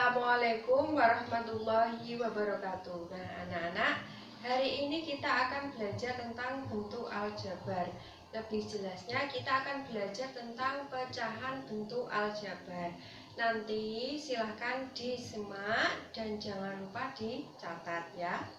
Assalamualaikum warahmatullahi wabarakatuh. Nah, anak-anak, hari ini kita akan belajar tentang bentuk aljabar. Lebih jelasnya, kita akan belajar tentang pecahan bentuk aljabar. Nanti silahkan disimak dan jangan lupa dicatat ya.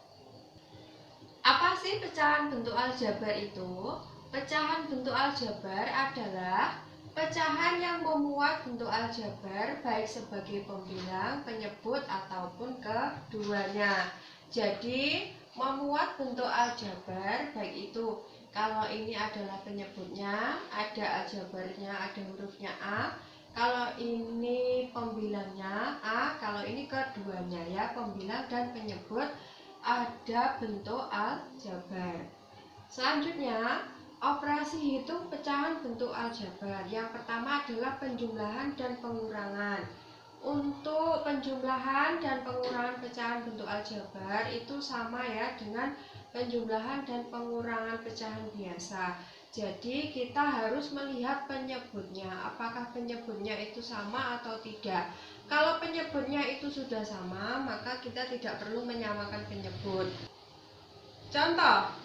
Apa sih pecahan bentuk aljabar itu? Pecahan bentuk aljabar adalah pecahan yang memuat bentuk aljabar baik sebagai pembilang, penyebut, ataupun keduanya. Jadi, memuat bentuk aljabar baik itu kalau ini adalah penyebutnya, ada aljabarnya, ada hurufnya A. Kalau ini pembilangnya A, kalau ini keduanya ya, pembilang dan penyebut, ada bentuk aljabar. Selanjutnya, operasi hitung pecahan bentuk aljabar. Yang pertama adalah penjumlahan dan pengurangan. Untuk penjumlahan dan pengurangan pecahan bentuk aljabar itu sama ya dengan penjumlahan dan pengurangan pecahan biasa. Jadi kita harus melihat penyebutnya, apakah penyebutnya itu sama atau tidak. Kalau penyebutnya itu sudah sama, maka kita tidak perlu menyamakan penyebut. Contoh,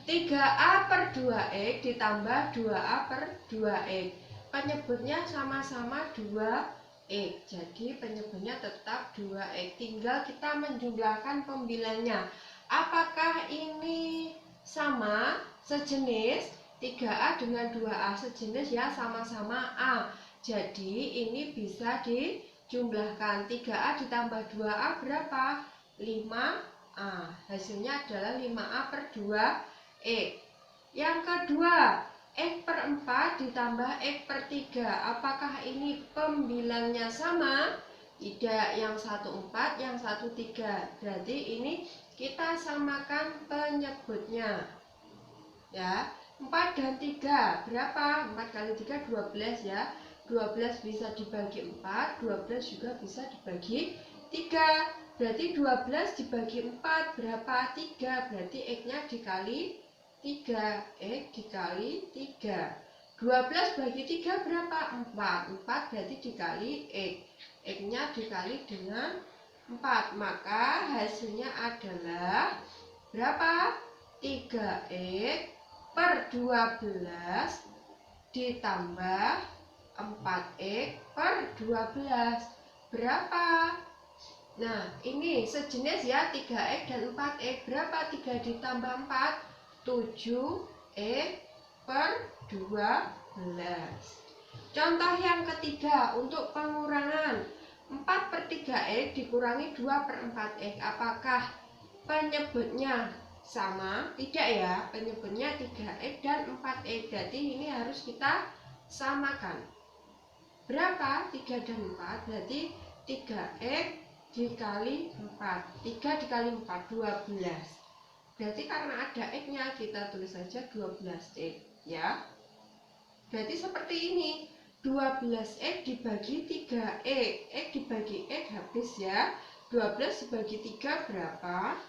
3A per 2X ditambah 2A per 2X. Penyebutnya sama-sama 2X. Jadi penyebutnya tetap 2X. Tinggal kita menjumlahkan pembilangnya. Apakah ini sama, sejenis? 3A dengan 2A sejenis ya, sama-sama A. Jadi ini bisa dijumlahkan. 3A ditambah 2A berapa? 5A. Hasilnya adalah 5A per 2X. Yang kedua, X per 4 ditambah X per 3. Apakah ini pembilangnya sama? Tidak, yang satu 4, yang satu 3. Berarti ini kita samakan penyebutnya. Ya, 4 dan 3 berapa? 4 kali 3 12 ya. 12 bisa dibagi 4, 12 juga bisa dibagi 3. Berarti 12 dibagi 4 berapa? 3. Berarti X-nya dikali 3. X dikali 3. 12 bagi 3 berapa? 4. 4 berarti dikali X. X-nya dikali dengan 4. Maka hasilnya adalah berapa? 3X per 12 ditambah 4X per 12. Berapa? Nah, ini sejenis ya, 3X dan 4X. Berapa 3 ditambah 4? 7X per 12. Contoh yang ketiga, untuk pengurangan 4 per 3X dikurangi 2 per 4X. Apakah penyebutnya sama? Tidak ya, penyebutnya 3X dan 4X. Jadi ini harus kita samakan. Berapa? 3 dan 4 berarti 3X dikali 4. 3 dikali 4, 12. Berarti karena ada X-nya kita tulis saja 12X ya. Berarti seperti ini, 12X dibagi 3X. X dibagi X habis ya. 12 dibagi 3 berapa?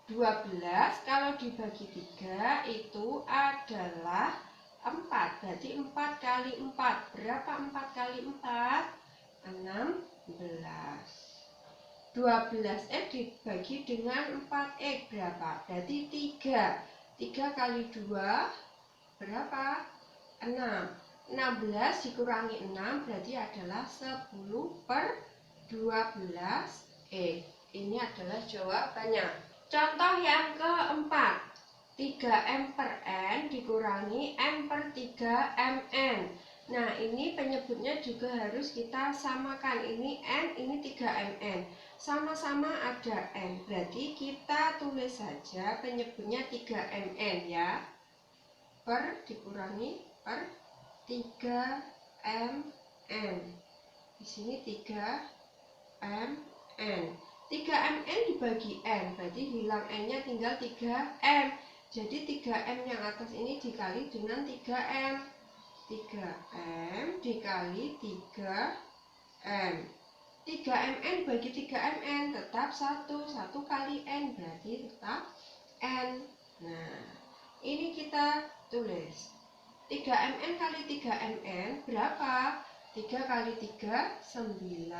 12 kalau dibagi 3 itu adalah 4. Berarti 4 kali 4. Berapa 4 kali 4? 16. 12X dibagi dengan 4X berapa? Berarti 3. 3 kali 2 berapa? 6. 16 dikurangi 6 berarti adalah 10 per 12X. Ini adalah jawabannya. Contoh yang keempat, 3M per N dikurangi M per 3MN. Nah, ini penyebutnya juga harus kita samakan. Ini N, ini 3MN. Sama-sama ada N. Berarti kita tulis saja penyebutnya 3MN ya. Per dikurangi per 3MN. Di sini 3MN. 3MN dibagi N. Berarti hilang N-nya tinggal 3M. Jadi 3M yang atas ini dikali dengan 3M. 3M dikali 3M. 3MN bagi 3MN tetap 1. 1 kali N berarti tetap N. Nah, ini kita tulis 3MN kali 3MN berapa? 3 kali 3, 9.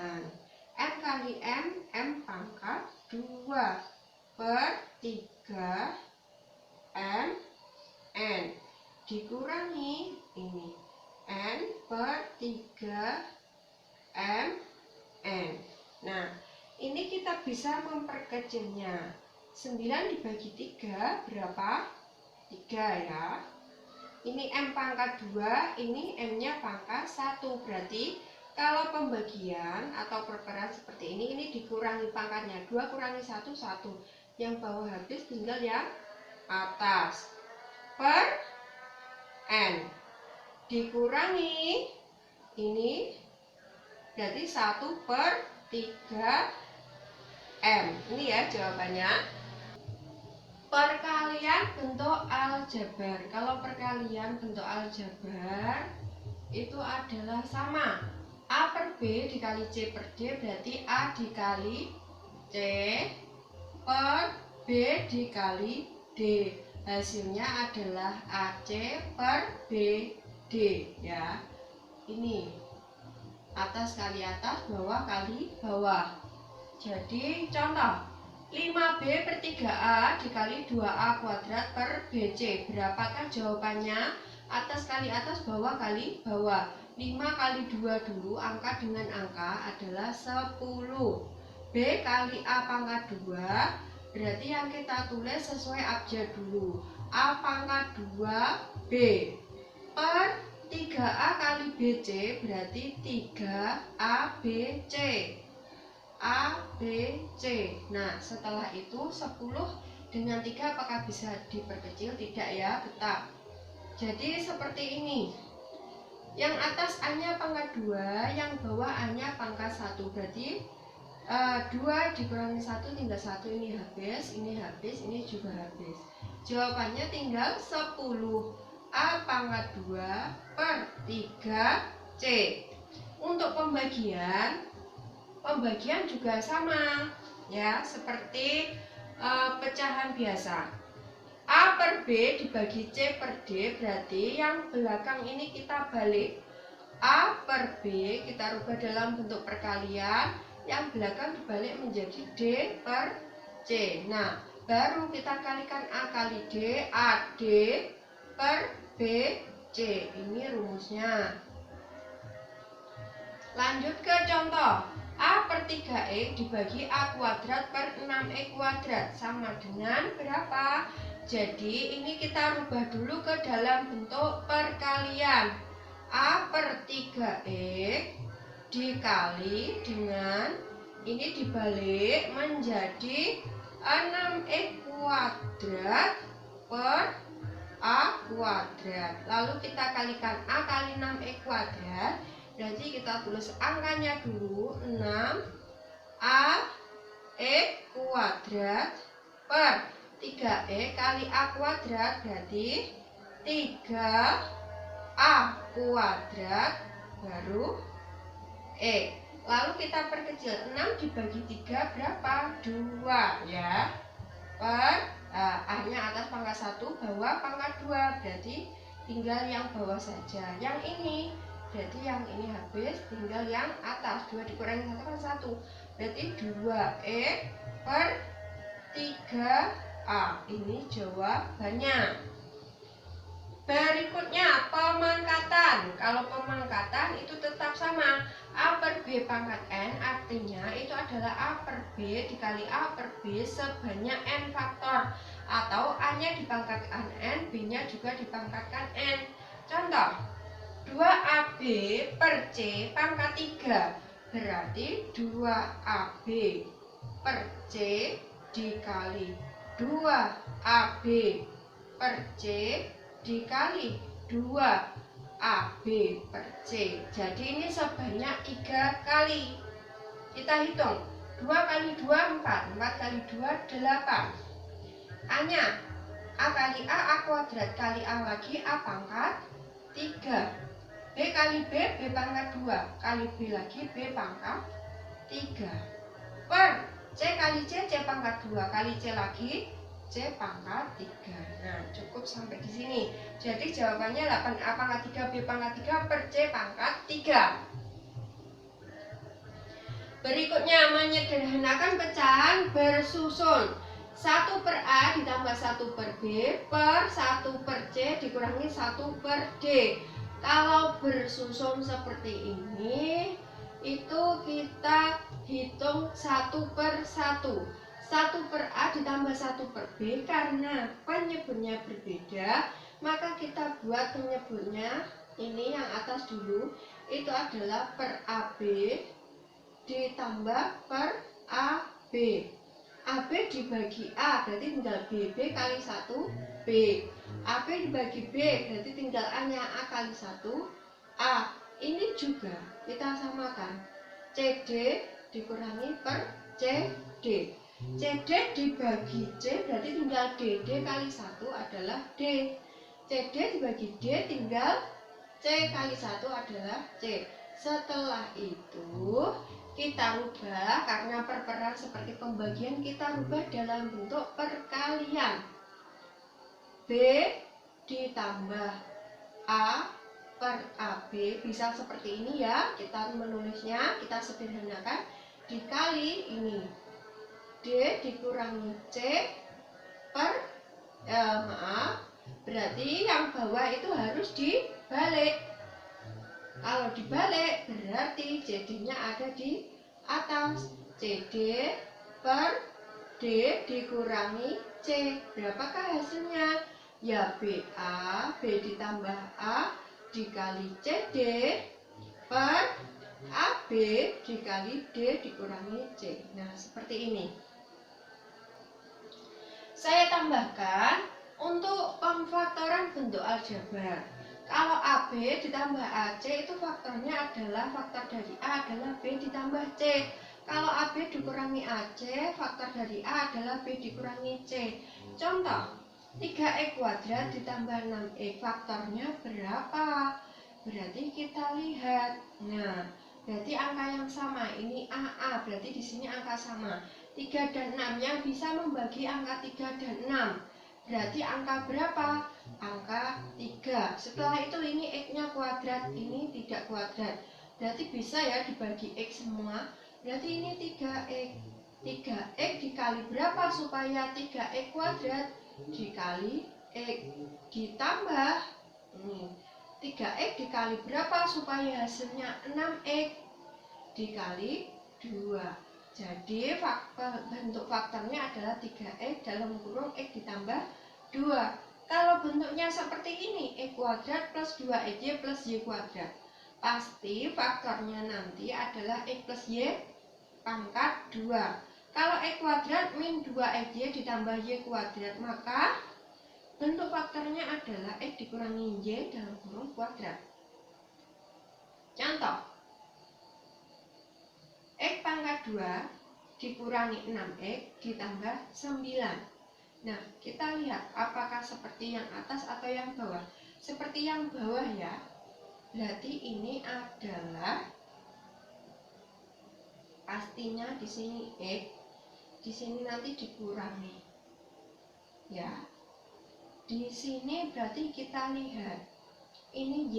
M kali M pangkat 2 per 3 M N. Dikurangi ini N per 3 M N. Nah, ini kita bisa memperkecilnya. 9 dibagi 3 berapa? 3 ya. Ini M pangkat 2, ini M-nya pangkat 1. Berarti kalau pembagian atau perputaran seperti ini dikurangi pangkatnya. 2 kurangi 1, 1. Yang bawah habis, tinggal yang atas. Per N. Dikurangi ini, berarti 1 per 3 M. Ini ya jawabannya. Perkalian bentuk aljabar. Kalau perkalian bentuk aljabar itu adalah sama. A per B dikali C per D berarti A dikali C per B dikali D. Hasilnya adalah AC per BD ya. Ini atas kali atas, bawah kali bawah. Jadi contoh 5B per 3A dikali 2A kuadrat per BC. Berapakah jawabannya? Atas kali atas, bawah kali bawah. 5 kali 2 dulu, angka dengan angka adalah 10. B kali A pangkat 2, berarti yang kita tulis sesuai abjad dulu. A pangkat 2B per 3A kali BC, berarti 3ABC. A, B, C. Nah, setelah itu 10 dengan 3 apakah bisa diperkecil? Tidak ya, tetap. Jadi seperti ini. Yang atas A-nya pangkat 2, yang bawah A-nya pangkat 1. Berarti 2 dikurangi 1 tinggal 1, ini habis, ini juga habis. Jawabannya tinggal 10. A pangkat 2 per 3C. Untuk pembagian juga sama ya, seperti pecahan biasa. A per B dibagi C per D, berarti yang belakang ini kita balik. A per B kita rubah dalam bentuk perkalian, yang belakang dibalik menjadi D per C. Nah, baru kita kalikan A kali D, AD per BC. Ini rumusnya. Lanjut ke contoh. A per 3E dibagi A kuadrat per 6E kuadrat sama dengan berapa? Jadi ini kita rubah dulu ke dalam bentuk perkalian. A per 3E dikali dengan ini dibalik menjadi 6E kuadrat per A kuadrat. Lalu kita kalikan A kali 6E kuadrat. Berarti kita tulis angkanya dulu 6A kuadrat per 3E kali A kuadrat, berarti 3A kuadrat baru E. Lalu kita perkecil, 6 dibagi 3 berapa? 2 ya. Per A-nya atas pangkat 1, bawah pangkat 2, berarti tinggal yang bawah saja. Yang ini berarti yang ini habis, tinggal yang atas. 2 dikurangi 1 kan 1, berarti 2E per 3A. Ini jawabannya. Berikutnya pemangkatan. Kalau pemangkatan itu tetap sama. A per B pangkat N, artinya itu adalah A per B dikali A per B sebanyak N faktor. Atau A-nya dipangkatkan N, B-nya juga dipangkatkan N. Contoh 2AB per C pangkat 3, berarti 2AB per C dikali 2AB per C dikali 2AB per C. Jadi ini sebanyak 3 kali. Kita hitung 2 kali 2 4, 4 kali 2 8. A-nya A kali A kuadrat kali A lagi A pangkat 3. B kali B, B pangkat 2, kali B lagi B pangkat 3, per C kali C, C pangkat 2, kali C lagi C pangkat 3. Nah, cukup sampai di sini. Jadi jawabannya 8A pangkat 3 B pangkat 3 per C pangkat 3. Berikutnya menyederhanakan pecahan bersusun. 1 per A ditambah 1 per B per 1 per C dikurangi 1 per D. Kalau bersusun seperti ini, itu kita hitung 1 per 1. 1 per A ditambah 1 per B, karena penyebutnya berbeda, maka kita buat penyebutnya ini yang atas dulu, itu adalah per AB ditambah per AB. AB dibagi A berarti tinggal BB kali 1 B. AB dibagi B berarti tinggal A-nya A kali 1 A. Ini juga kita samakan, CD dikurangi per CD. CD dibagi C berarti tinggal DD kali 1 adalah D. CD dibagi D tinggal C kali 1 adalah C. Setelah itu kita rubah, karena perperan seperti pembagian, kita rubah dalam bentuk perkalian. B ditambah A per AB, bisa seperti ini ya, kita menulisnya, kita sederhanakan, dikali ini D dikurangi C per berarti yang bawah itu harus dibalik. Kalau dibalik berarti CD-nya ada di atas. CD per D dikurangi C. Berapakah hasilnya? Ya BA, B ditambah A dikali CD per AB dikali D dikurangi C. Nah, seperti ini. Saya tambahkan untuk pemfaktoran bentuk aljabar. Kalau AB ditambah AC itu faktornya adalah faktor dari A adalah B ditambah C. Kalau AB dikurangi AC, faktor dari A adalah B dikurangi C. Contoh, 3E kuadrat ditambah 6E, faktornya berapa? Berarti kita lihat. Nah, berarti angka yang sama, ini AA, berarti di sini angka sama. 3 dan 6 yang bisa membagi angka 3 dan 6. Berarti angka berapa? Angka 3. Setelah itu ini X-nya kuadrat, ini tidak kuadrat. Berarti bisa ya dibagi X semua. Berarti ini 3X. 3X dikali berapa supaya 3X kuadrat? Dikali X ditambah 3X dikali berapa supaya hasilnya 6X? Dikali 2. Jadi bentuk faktornya adalah 3X dalam kurung X ditambah 2. Kalau bentuknya seperti ini, X kuadrat plus 2XY plus Y kuadrat, pasti faktornya nanti adalah X plus Y pangkat 2. Kalau X kuadrat min 2XY ditambah Y kuadrat, maka bentuk faktornya adalah X dikurangi Y dalam kurung kuadrat. Contoh, X pangkat 2 dikurangi 6X ditambah 9. Nah, kita lihat apakah seperti yang atas atau yang bawah. Seperti yang bawah ya. Berarti ini adalah pastinya di sini X, di sini nanti dikurangi. Ya. Di sini berarti kita lihat ini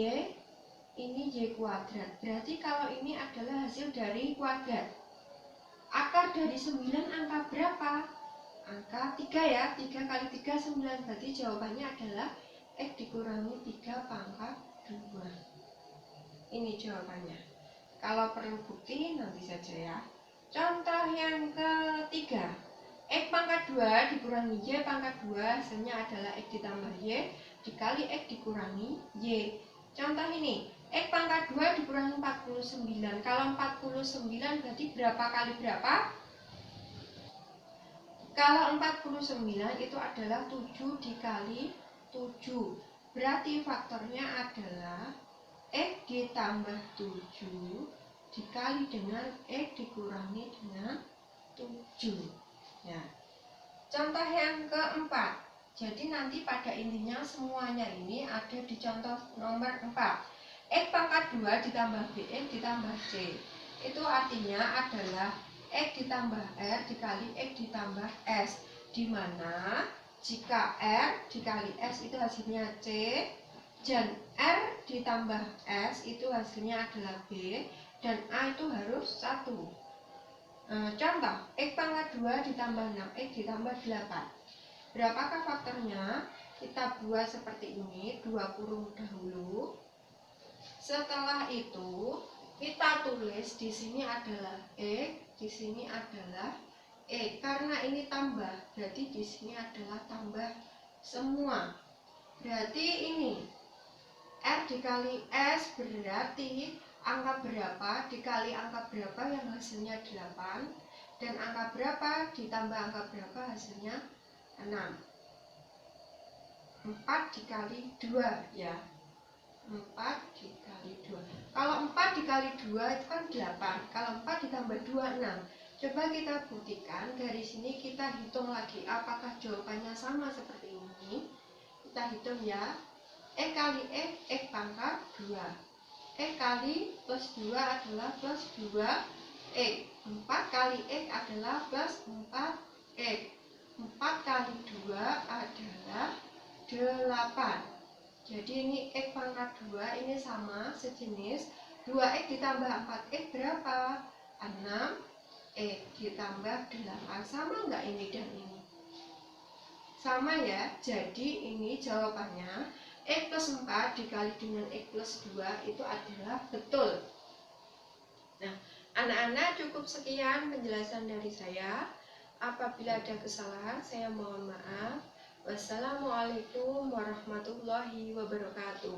Y kuadrat. Berarti kalau ini adalah hasil dari kuadrat. Akar dari 9 angka berapa? Angka 3 ya. 3 kali 3 9. Berarti jawabannya adalah X dikurangi 3 pangkat 2. Ini jawabannya. Kalau perlu bukti nanti saja ya. Contoh yang ketiga, X pangkat 2 dikurangi Y pangkat 2, hasilnya adalah X ditambah Y dikali X dikurangi Y. Contoh ini, X pangkat 2 dikurangi 49. Kalau 49 berarti berapa kali berapa? Kalau 49 itu adalah 7 dikali 7. Berarti faktornya adalah X ditambah 7 dikali dengan X dikurangi dengan 7. Ya. Contoh yang keempat. Jadi nanti pada intinya semuanya ini ada di contoh nomor 4. X pangkat 2 ditambah BX ditambah C. Itu artinya adalah X ditambah R dikali X ditambah S. Dimana jika R dikali S itu hasilnya C, dan R ditambah S itu hasilnya adalah B, dan A itu harus 1. Contoh, X pangkat 2 ditambah 6X ditambah 8. Berapakah faktornya? Kita buat seperti ini, dua kurung dahulu. Setelah itu, kita tulis di sini adalah X, di sini adalah E. Karena ini tambah, berarti di sini adalah tambah semua. Berarti ini R dikali S berarti angka berapa dikali angka berapa yang hasilnya 8, dan angka berapa ditambah angka berapa hasilnya 6. 4 dikali 2 ya. 4 dikali 2. Kalau 4 dikali 2 itu kan 8. Kalau 4 ditambah 2 6. Coba kita buktikan. Dari sini kita hitung lagi apakah jawabannya sama seperti ini. Kita hitung ya. X kali X, X pangkat 2. X kali plus 2 adalah plus 2X. 4 kali X adalah plus 4X. 4 kali 2 adalah 8. Jadi ini X pangkat 2 ini sama, sejenis. 2X ditambah 4X berapa? 6X ditambah 8. Sama nggak ini dan ini? Sama ya. Jadi ini jawabannya X plus 4 dikali dengan X plus 2 itu adalah betul. Nah, anak-anak, cukup sekian penjelasan dari saya. Apabila ada kesalahan, saya mohon maaf. Wassalamualaikum warahmatullahi wabarakatuh.